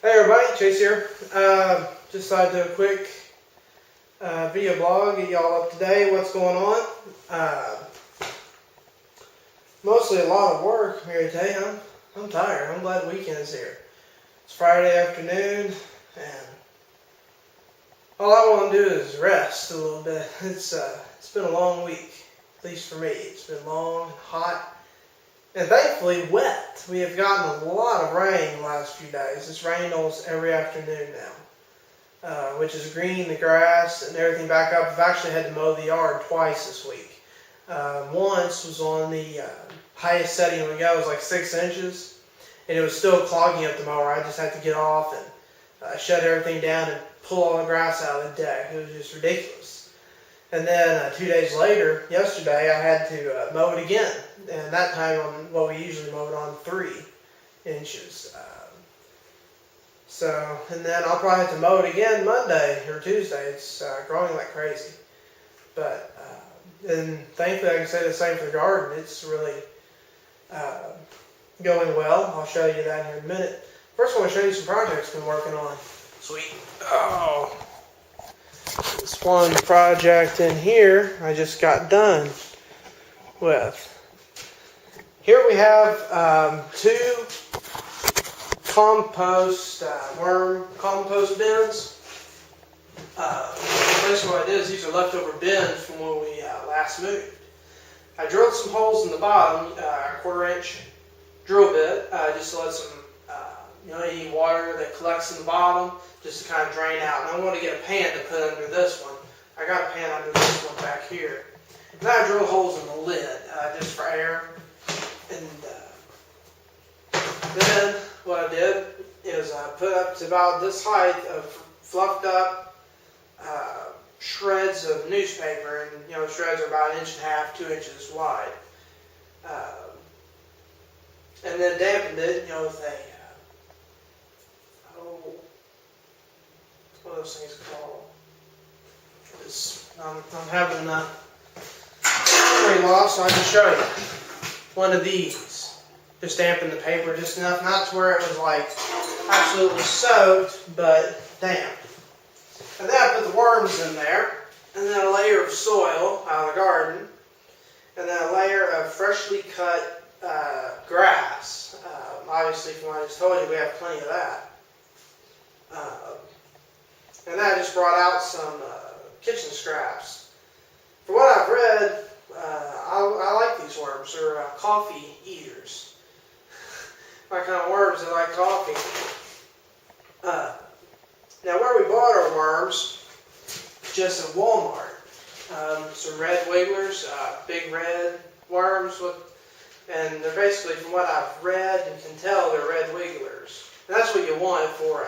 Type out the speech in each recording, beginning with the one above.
Hey everybody, Chase here. Just thought I'd do a quick video blog, get y'all up to date, what's going on. Mostly a lot of work here today. I'm tired. I'm glad the weekend is here. It's Friday afternoon, and all I want to do is rest a little bit. It's been a long week, at least for me. It's been long, hot, and thankfully wet. We have gotten a lot of rain the last few days. It's rained almost every afternoon now, which is greening the grass and everything back up. I've actually had to mow the yard twice this week. Once was on the highest setting we got, was like 6 inches, and it was still clogging up the mower. I just had to get off and shut everything down and pull all the grass out of the deck. It was just ridiculous. And then 2 days later, yesterday, I had to mow it again. And that time on what we usually mow it on 3 inches. And then I'll probably have to mow it again Monday or Tuesday. It's growing like crazy. But, and thankfully I can say the same for the garden. It's really going well. I'll show you that here in a minute. First I want to show you some projects I've been working on. Sweet. Oh. This one project in here I just got done with. Here we have 2 compost, worm compost bins. Basically what I did is these are leftover bins from when we last moved. I drilled some holes in the bottom, a 1/4 inch drill bit, just to let some any water that collects in the bottom just to kind of drain out. And I want to get a pan to put under this one. I got a pan under this one back here. And I drilled holes in the lid just for air. And then what I did is I put up to about this height of fluffed up shreds of newspaper, and shreds are about 1.5 to 2 inches wide. And then dampened it, with a what are those things called? I'm having a memory loss, so I can show you. One of these. Just damping the paper just enough, not to where it was like absolutely soaked, but damp. And then I put the worms in there, and then a layer of soil out of the garden, and then a layer of freshly cut grass. Obviously, from what I just told you, we have plenty of that. And that just brought out some kitchen scraps. From what I've read, I like these worms. They're coffee eaters. My kind of worms that like coffee. Now where we bought our worms, just at Walmart. Some red wigglers, big red worms, and they're basically, from what I've read and can tell, they're red wigglers. And that's what you want for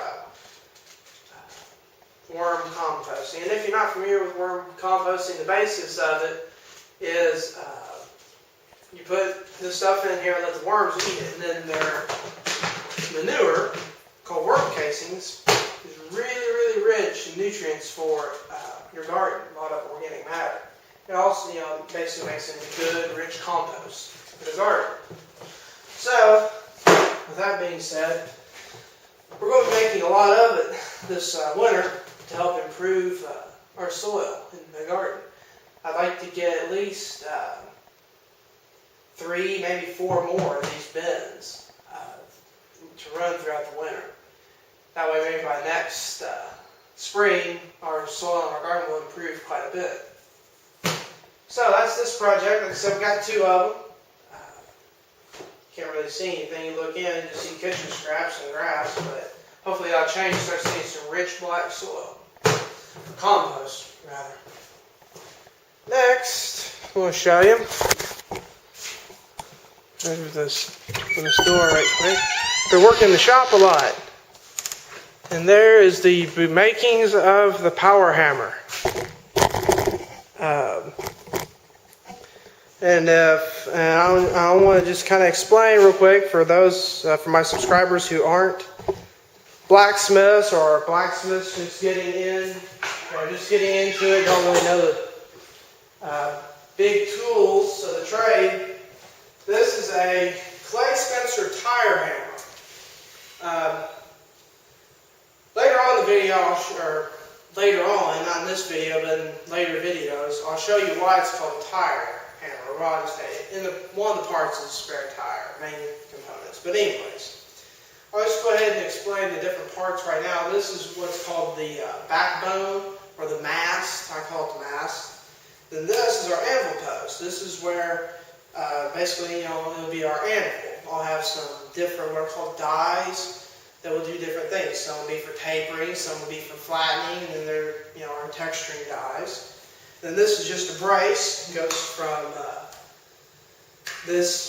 worm composting. And if you're not familiar with worm composting, the basis of it is you put this stuff in here and let the worms eat it, and then their manure, called worm casings, is really, really rich in nutrients for your garden, a lot of organic matter. It also, basically makes it a good, rich compost for the garden. So, with that being said, we're going to be making a lot of it this winter to help improve our soil in the garden. I'd like to get at least 3, maybe 4 more of these bins to run throughout the winter. That way maybe by next spring our soil in our garden will improve quite a bit. So that's this project. Like I said, we've got 2 of them. Can't really see anything. You look in and just see kitchen scraps and grass, but hopefully that'll change and start seeing some rich black soil. Compost, rather. Next, I want to show you. Move this from this door right quick. Been working in the shop a lot. And there is the makings of the power hammer. And I want to just kind of explain real quick for those, for my subscribers who aren't blacksmiths, or blacksmiths just getting in, or just getting into it, don't really know the big tools of the trade. This is a clay Spencer tire hammer. video, or later on, not in this video, but in later videos, I'll show you why it's called a tire hammer, or what I just say. One of the parts is a spare tire, main components. But anyways, I'll just go ahead and explain the different parts right now. This is what's called the backbone, or the mast. I call it the mast. Then this is our anvil post. This is where basically, it'll be our anvil. I'll have some different what are called dies that will do different things. Some will be for tapering, some will be for flattening, and then they're our texturing dies. Then this is just a brace. It goes from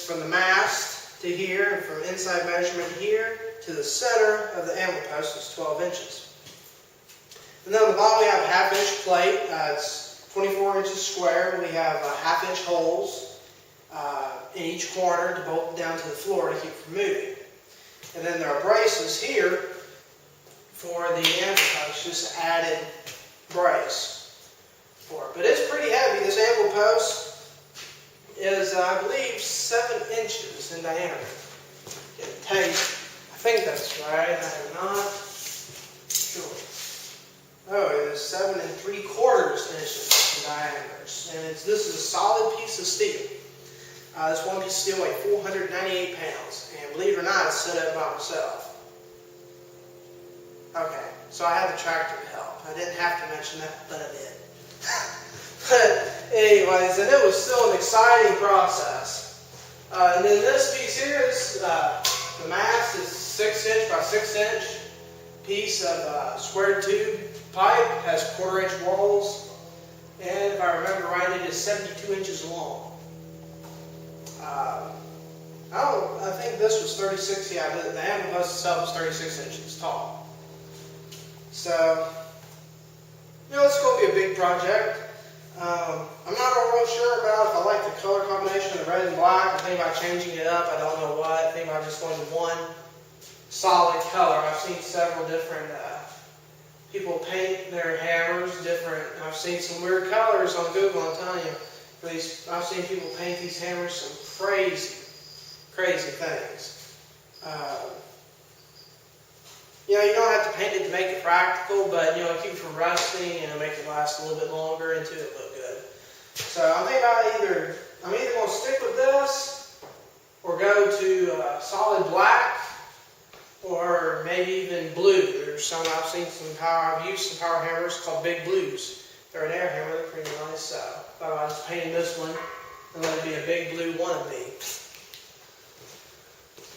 from the mast to here, and from inside measurement here to the center of the anvil post is 12 inches. And then on the bottom we have a half-inch plate. It's 24 inches square. We have half-inch holes in each corner to bolt down to the floor to keep it from moving. And then there are braces here for the anvil post, just an added brace for it. But it's pretty heavy. This anvil post is, I believe, 7 inches in diameter. I think that's right. I am not sure. Oh, it is 7 3/4 inches in diameter. And this is a solid piece of steel. This one piece of steel weighs 498 pounds. And believe it or not, it's set up by myself. Okay, so I had the tractor to help. I didn't have to mention that, but I did. But anyways, and it was still an exciting process. And then this piece here is, the mast is 6 inch by 6 inch piece of square tube pipe. Has 1/4 inch walls. And if I remember right, it is 72 inches long. I think this was 36, yeah, the anvil post itself is 36 inches tall. So, it's going to be a big project. I'm not real sure about if I like the color combination of the red and black. I'm thinking about changing it up. I don't know what. I'm thinking about just going to one solid color. I've seen several different people paint their hammers different. I've seen some weird colors on Google, I'm telling you. I've seen people paint these hammers some crazy things. You don't have to paint it to make it practical, but keep it from rusting and make it last a little bit longer and to look good. So I'm thinking about I'm either going to stick with this or go to solid black or maybe even blue. There's some I've used some power hammers called Big Blues. They're an air hammer. They're pretty nice. So I just painted this one and let it be a big blue wannabe.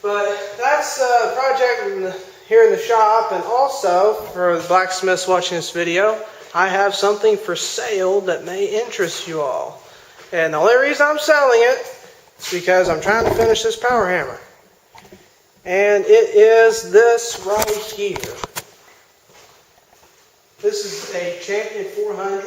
But that's a project here in the shop, and also for the blacksmiths watching this video, I have something for sale that may interest you all. And the only reason I'm selling it is because I'm trying to finish this power hammer. And it is this right here. This is a Champion 400.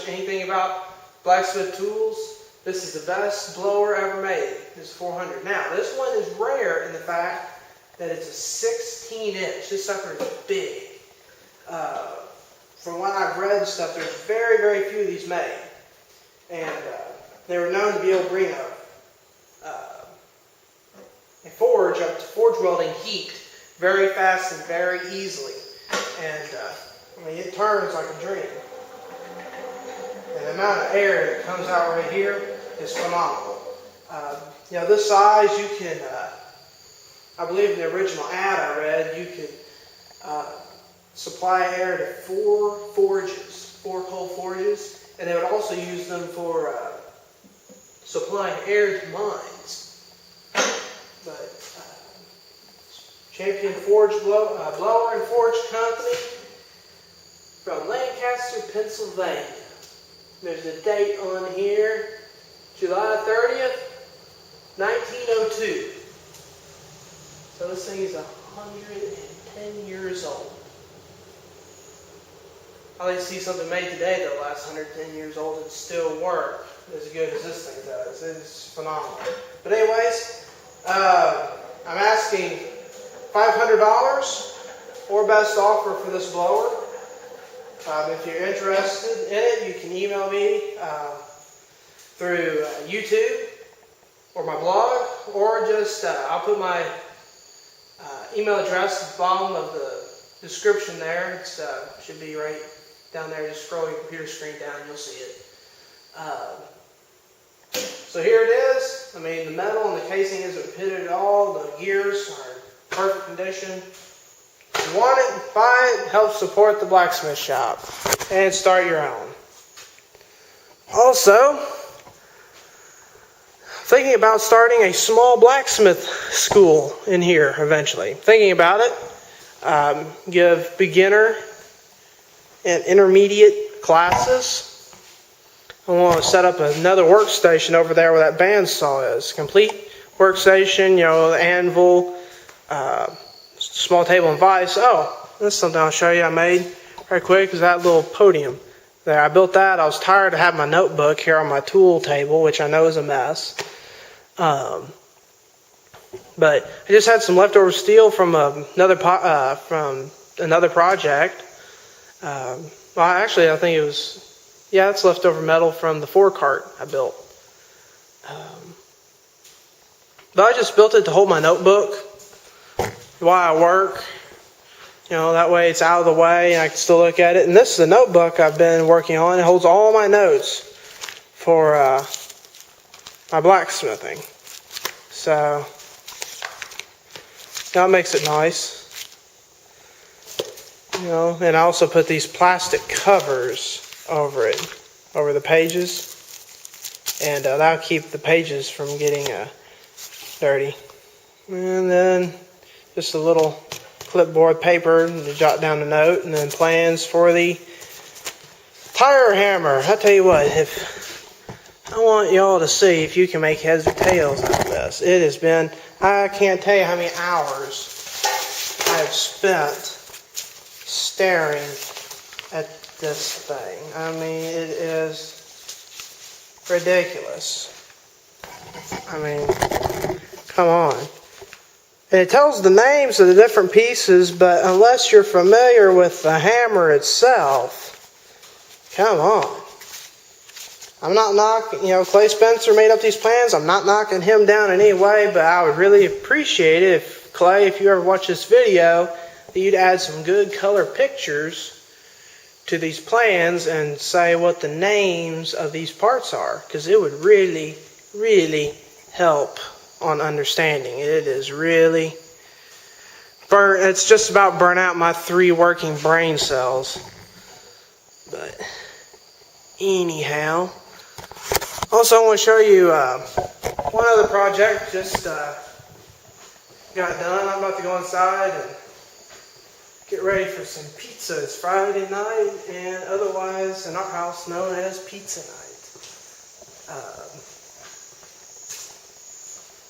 Anything about blacksmith tools? This is the best blower ever made. This 400. Now, this one is rare in the fact that it's a 16 inch. This sucker is big. From what I've read and stuff, there's very, very few of these made. And they were known to be able to bring a forge up to forge welding heat very fast and very easily. And it turns like a dream. And the amount of air that comes out right here is phenomenal. This size, you can, I believe in the original ad I read, you could supply air to 4 coal forges, and they would also use them for supplying air to mines. But Champion Forge Blower and Forge Company from Lancaster, Pennsylvania. There's a date on here, July 30th, 1902. So this thing is 110 years old. I like to see something made today that lasts 110 years old and still work as good as this thing does. It's phenomenal. But anyways, I'm asking $500 or best offer for this blower. If you're interested in it, you can email me through YouTube or my blog, or just I'll put my email address at the bottom of the description there. It should be right down there. Just scroll your computer screen down, you'll see it. So here it is. I mean, the metal and the casing isn't pitted at all. The gears are in perfect condition. If you want it, buy it. Help support the blacksmith shop and start your own. Also, thinking about starting a small blacksmith school in here eventually. Thinking about it. Give beginner and intermediate classes. I want to set up another workstation over there where that bandsaw is. Complete workstation, the anvil, small table and vise. Oh, this is something I'll show you I made right quick, is that little podium there. I built that. I was tired of having my notebook here on my tool table, which I know is a mess. But I just had some leftover steel from another project. Well, actually, I think it was, yeah, it's leftover metal from the 4-cart I built. But I just built it to hold my notebook while I work. That way it's out of the way and I can still look at it. And this is a notebook I've been working on. It holds all my notes for my blacksmithing. So that makes it nice. And I also put these plastic covers over it, over the pages. And that'll keep the pages from getting dirty. And then just a little clipboard paper to jot down a note, and then plans for the tire hammer. I tell you what, if I want y'all to see if you can make heads or tails out of this. It has been, I can't tell you how many hours I have spent staring at this thing. I mean, it is ridiculous. I mean, come on. And it tells the names of the different pieces, but unless you're familiar with the hammer itself, come on. I'm not knocking, Clay Spencer made up these plans. I'm not knocking him down in any way, but I would really appreciate it if, Clay, if you ever watch this video, that you'd add some good color pictures to these plans and say what the names of these parts are, because it would really, really help on understanding. It is really it's just about burn out my 3 working brain cells. But anyhow, also I want to show you one other project just got done. I'm about to go inside and get ready for some pizza. It's Friday night, and otherwise in our house known as pizza night.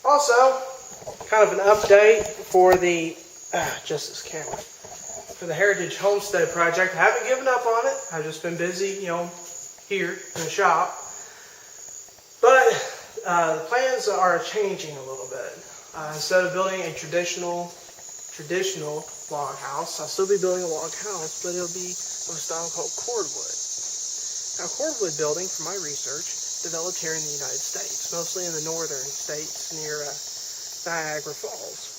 Also, kind of an update for the Justice camera, for the Heritage Homestead project. I haven't given up on it. I've just been busy, here in the shop. But the plans are changing a little bit. Instead of building a traditional log house, I'll still be building a log house, but it'll be of a style called cordwood. Now, cordwood building, from my research, developed here in the United States, mostly in the northern states near Niagara Falls.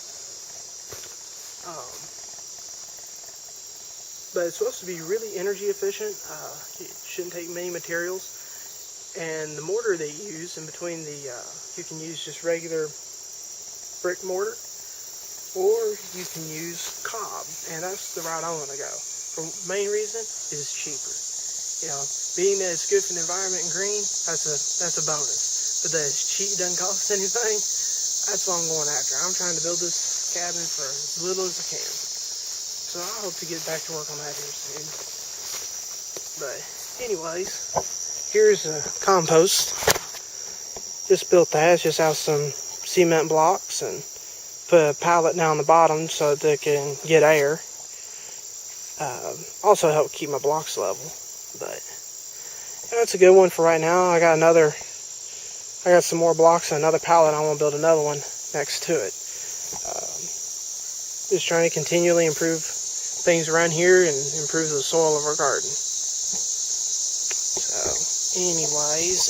But it's supposed to be really energy efficient. It shouldn't take many materials. And the mortar they use in between you can use just regular brick mortar, or you can use cob. And that's the route I want to go. The main reason is cheaper. Being that it's good for the environment and green, that's a bonus. But that it's cheap, doesn't cost anything, that's what I'm going after. I'm trying to build this cabin for as little as I can. So I hope to get back to work on that here soon. But anyways, here's a compost. Just built that. It's just out some cement blocks and put a pallet down the bottom so that they can get air. Also help keep my blocks level. But that's a good one for right now. I got some more blocks and another pallet. I want to build another one next to it. Just trying to continually improve things around here and improve the soil of our garden. So, anyways,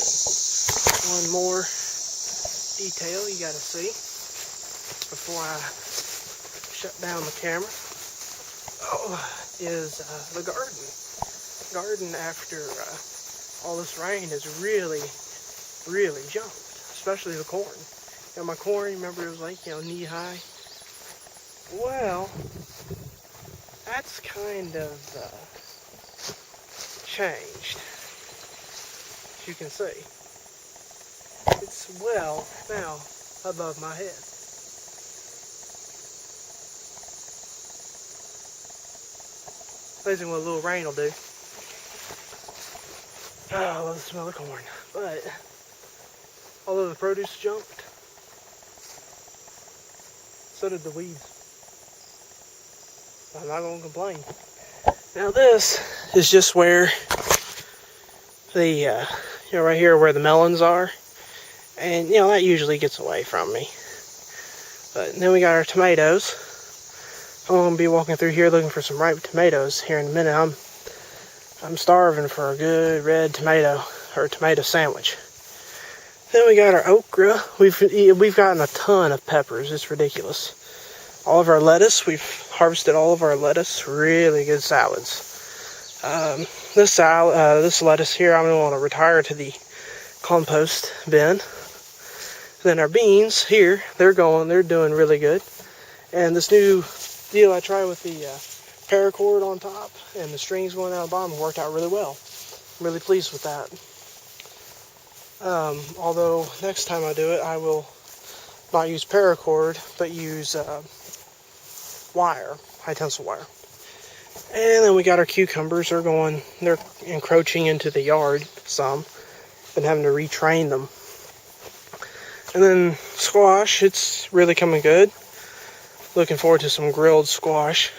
one more detail you got to see before I shut down the camera. is the garden after all this rain has really jumped, especially the corn. You know, my corn, remember it was like, knee high? Well, that's kind of changed, as you can see. It's well now above my head. Amazing what a little rain will do. Oh, I love the smell of corn. But although the produce jumped, so did the weeds. I'm not going to complain. Now this is just where the, right here where the melons are. And, that usually gets away from me. But then we got our tomatoes. I'm going to be walking through here looking for some ripe tomatoes here in a minute. I'm starving for a good red tomato or tomato sandwich. Then we got our okra. We've gotten a ton of peppers. It's ridiculous. All of our lettuce. We've harvested all of our lettuce. Really good salads. This lettuce here, I'm going to want to retire to the compost bin. Then our beans here, they're doing really good. And this new deal I tried with the paracord on top and the strings going out the bottom worked out really well. I'm really pleased with that. Although next time I do it, I will not use paracord, but use wire, high tensile wire. And then we got our cucumbers. They're encroaching into the yard some. Been having to retrain them. And then squash, it's really coming good. Looking forward to some grilled squash.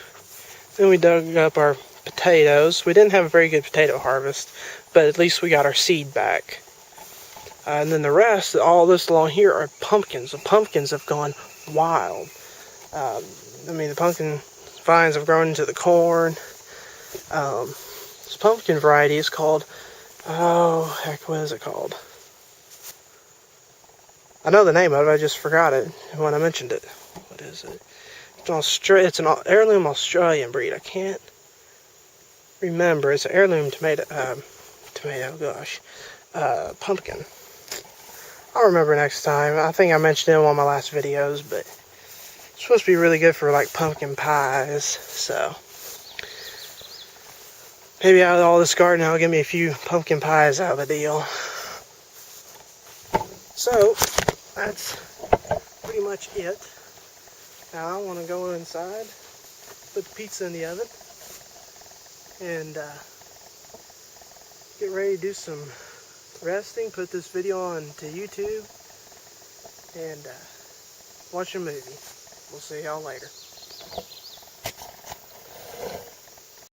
Then we dug up our potatoes. We didn't have a very good potato harvest, but at least we got our seed back. And then the rest, all this along here, are pumpkins. The pumpkins have gone wild. The pumpkin vines have grown into the corn. This pumpkin variety is called, what is it called? I know the name of it, I just forgot it when I mentioned it. What is it? It's an heirloom Australian breed. I can't remember. It's an heirloom pumpkin. I'll remember next time. I think I mentioned it in one of my last videos, but it's supposed to be really good for like pumpkin pies. So maybe out of all this garden, I'll give me a few pumpkin pies out of the deal. So that's pretty much it. Now I want to go inside, put the pizza in the oven, and get ready to do some resting, put this video on to YouTube, and watch a movie. We'll see y'all later.